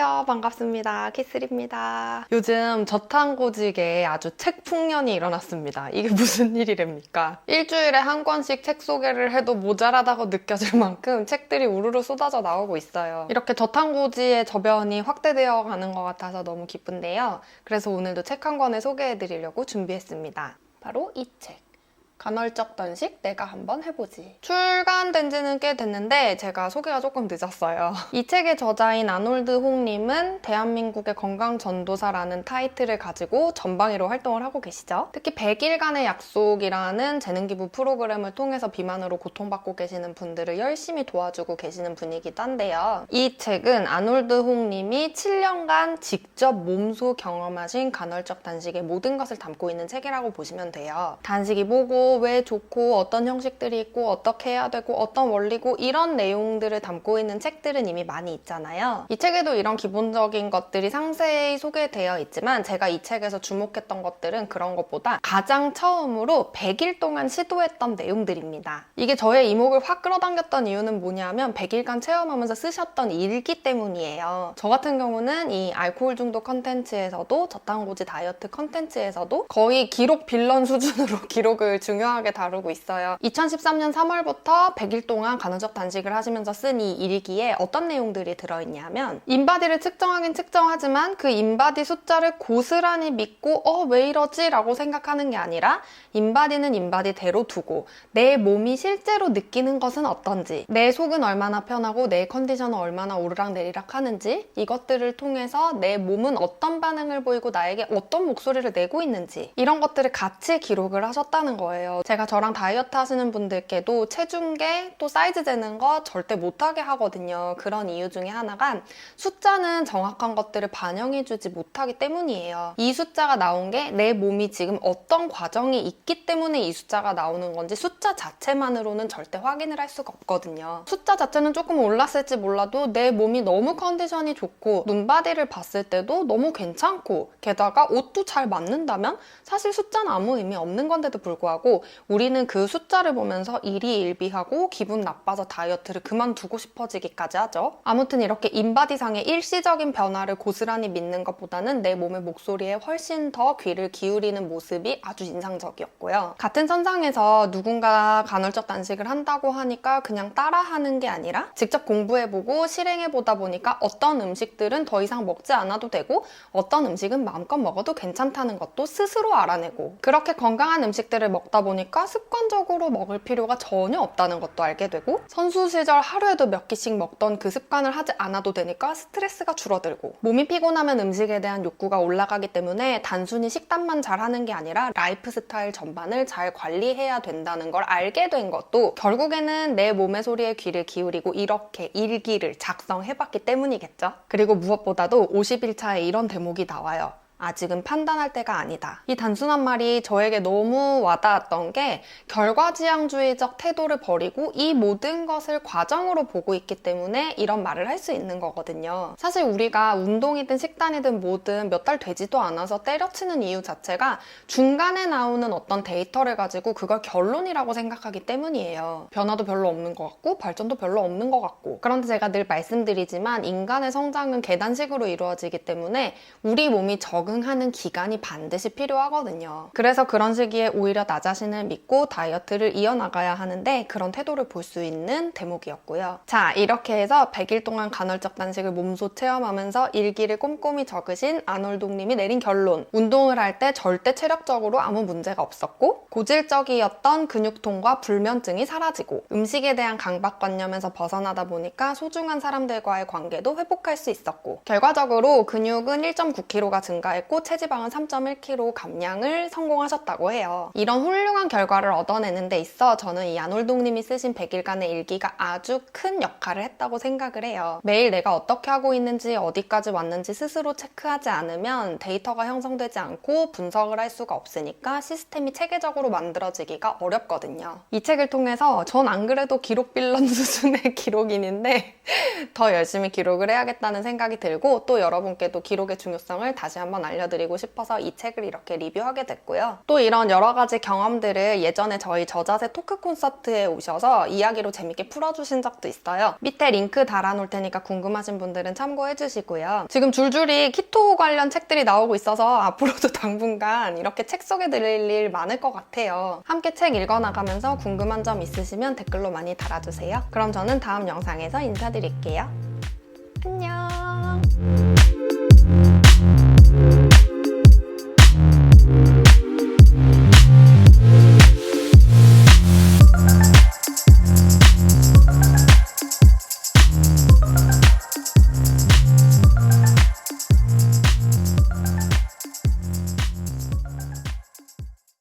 안녕하세요. 반갑습니다. 키슬입니다. 요즘 저탄고직에 아주 책 풍년이 일어났습니다. 이게 무슨 일이랍니까? 일주일에 한 권씩 책 소개를 해도 모자라다고 느껴질 만큼 책들이 우르르 쏟아져 나오고 있어요. 이렇게 저탄고지의 저변이 확대되어 가는 것 같아서 너무 기쁜데요. 그래서 오늘도 책 한 권을 소개해드리려고 준비했습니다. 바로 이 책. 간헐적 단식 내가 한번 해보지. 출간된 지는 꽤 됐는데 제가 소개가 조금 늦었어요. 이 책의 저자인 아놀드 홍님은 대한민국의 건강 전도사라는 타이틀을 가지고 전방위로 활동을 하고 계시죠. 특히 100일간의 약속이라는 재능기부 프로그램을 통해서 비만으로 고통받고 계시는 분들을 열심히 도와주고 계시는 분이기도 한데요. 이 책은 아놀드 홍님이 7년간 직접 몸소 경험하신 간헐적 단식의 모든 것을 담고 있는 책이라고 보시면 돼요. 단식이 뭐고 왜 좋고 어떤 형식들이 있고 어떻게 해야 되고 어떤 원리고 이런 내용들을 담고 있는 책들은 이미 많이 있잖아요. 이 책에도 이런 기본적인 것들이 상세히 소개되어 있지만 제가 이 책에서 주목했던 것들은 그런 것보다 가장 처음으로 100일 동안 시도했던 내용들입니다. 이게 저의 이목을 확 끌어당겼던 이유는 뭐냐면 100일간 체험하면서 쓰셨던 일기 때문이에요. 저 같은 경우는 이 알코올 중독 컨텐츠에서도 저탄고지 다이어트 컨텐츠에서도 거의 기록 빌런 수준으로 기록을 중요하게 다루고 있어요. 2013년 3월부터 100일 동안 간헐적 단식을 하시면서 쓴 이 일기에 어떤 내용들이 들어있냐면 인바디를 측정하긴 측정하지만 그 인바디 숫자를 고스란히 믿고 왜 이러지? 라고 생각하는 게 아니라 인바디는 인바디대로 두고 내 몸이 실제로 느끼는 것은 어떤지, 내 속은 얼마나 편하고 내 컨디션은 얼마나 오르락내리락 하는지, 이것들을 통해서 내 몸은 어떤 반응을 보이고 나에게 어떤 목소리를 내고 있는지, 이런 것들을 같이 기록을 하셨다는 거예요. 제가 저랑 다이어트 하시는 분들께도 체중계 또 사이즈 재는 거 절대 못하게 하거든요. 그런 이유 중에 하나가 숫자는 정확한 것들을 반영해주지 못하기 때문이에요. 이 숫자가 나온 게 내 몸이 지금 어떤 과정이 있기 때문에 이 숫자가 나오는 건지 숫자 자체만으로는 절대 확인을 할 수가 없거든요. 숫자 자체는 조금 올랐을지 몰라도 내 몸이 너무 컨디션이 좋고 눈바디를 봤을 때도 너무 괜찮고 게다가 옷도 잘 맞는다면 사실 숫자는 아무 의미 없는 건데도 불구하고 우리는 그 숫자를 보면서 일희일비하고 기분 나빠서 다이어트를 그만두고 싶어지기까지 하죠. 아무튼 이렇게 인바디상의 일시적인 변화를 고스란히 믿는 것보다는 내 몸의 목소리에 훨씬 더 귀를 기울이는 모습이 아주 인상적이었고요. 같은 선상에서 누군가 간헐적 단식을 한다고 하니까 그냥 따라하는 게 아니라 직접 공부해보고 실행해보다 보니까 어떤 음식들은 더 이상 먹지 않아도 되고 어떤 음식은 마음껏 먹어도 괜찮다는 것도 스스로 알아내고 그렇게 건강한 음식들을 먹다 보니까 습관적으로 먹을 필요가 전혀 없다는 것도 알게 되고 선수 시절 하루에도 몇 끼씩 먹던 그 습관을 하지 않아도 되니까 스트레스가 줄어들고 몸이 피곤하면 음식에 대한 욕구가 올라가기 때문에 단순히 식단만 잘하는 게 아니라 라이프 스타일 전반을 잘 관리해야 된다는 걸 알게 된 것도 결국에는 내 몸의 소리에 귀를 기울이고 이렇게 일기를 작성해봤기 때문이겠죠. 그리고 무엇보다도 50일차에 이런 대목이 나와요. 아직은 판단할 때가 아니다. 이 단순한 말이 저에게 너무 와닿았던 게 결과지향주의적 태도를 버리고 이 모든 것을 과정으로 보고 있기 때문에 이런 말을 할 수 있는 거거든요. 사실 우리가 운동이든 식단이든 뭐든 몇 달 되지도 않아서 때려치는 이유 자체가 중간에 나오는 어떤 데이터를 가지고 그걸 결론이라고 생각하기 때문이에요. 변화도 별로 없는 것 같고 발전도 별로 없는 것 같고 그런데 제가 늘 말씀드리지만 인간의 성장은 계단식으로 이루어지기 때문에 우리 몸이 적응하는 기간이 반드시 필요하거든요. 그래서 그런 시기에 오히려 나 자신을 믿고 다이어트를 이어나가야 하는데 그런 태도를 볼 수 있는 대목이었고요. 자, 이렇게 해서 100일 동안 간헐적 단식을 몸소 체험하면서 일기를 꼼꼼히 적으신 아놀동님이 내린 결론. 운동을 할 때 절대 체력적으로 아무 문제가 없었고 고질적이었던 근육통과 불면증이 사라지고 음식에 대한 강박관념에서 벗어나다 보니까 소중한 사람들과의 관계도 회복할 수 있었고 결과적으로 근육은 1.9kg가 증가했고 체지방은 3.1kg 감량을 성공하셨다고 해요. 이런 훌륭한 결과를 얻어내는 데 있어 저는 이 아놀동님이 쓰신 100일간의 일기가 아주 큰 역할을 했다고 생각을 해요. 매일 내가 어떻게 하고 있는지 어디까지 왔는지 스스로 체크하지 않으면 데이터가 형성되지 않고 분석을 할 수가 없으니까 시스템이 체계적으로 만들어지기가 어렵거든요. 이 책을 통해서 전 안 그래도 기록 빌런 수준의 기록인인데 더 열심히 기록을 해야겠다는 생각이 들고 또 여러분께도 기록의 중요성을 다시 한번 알려드리고 싶어서 이 책을 이렇게 리뷰하게 됐고요. 또 이런 여러 가지 경험들을 예전에 저희 저자세 토크 콘서트에 오셔서 이야기로 재밌게 풀어주신 적도 있어요. 밑에 링크 달아놓을 테니까 궁금하신 분들은 참고해주시고요. 지금 줄줄이 키토 관련 책들이 나오고 있어서 앞으로도 당분간 이렇게 책 소개드릴 일 많을 것 같아요. 함께 책 읽어나가면서 궁금한 점 있으시면 댓글로 많이 달아주세요. 그럼 저는 다음 영상에서 인사드릴게요. 안녕.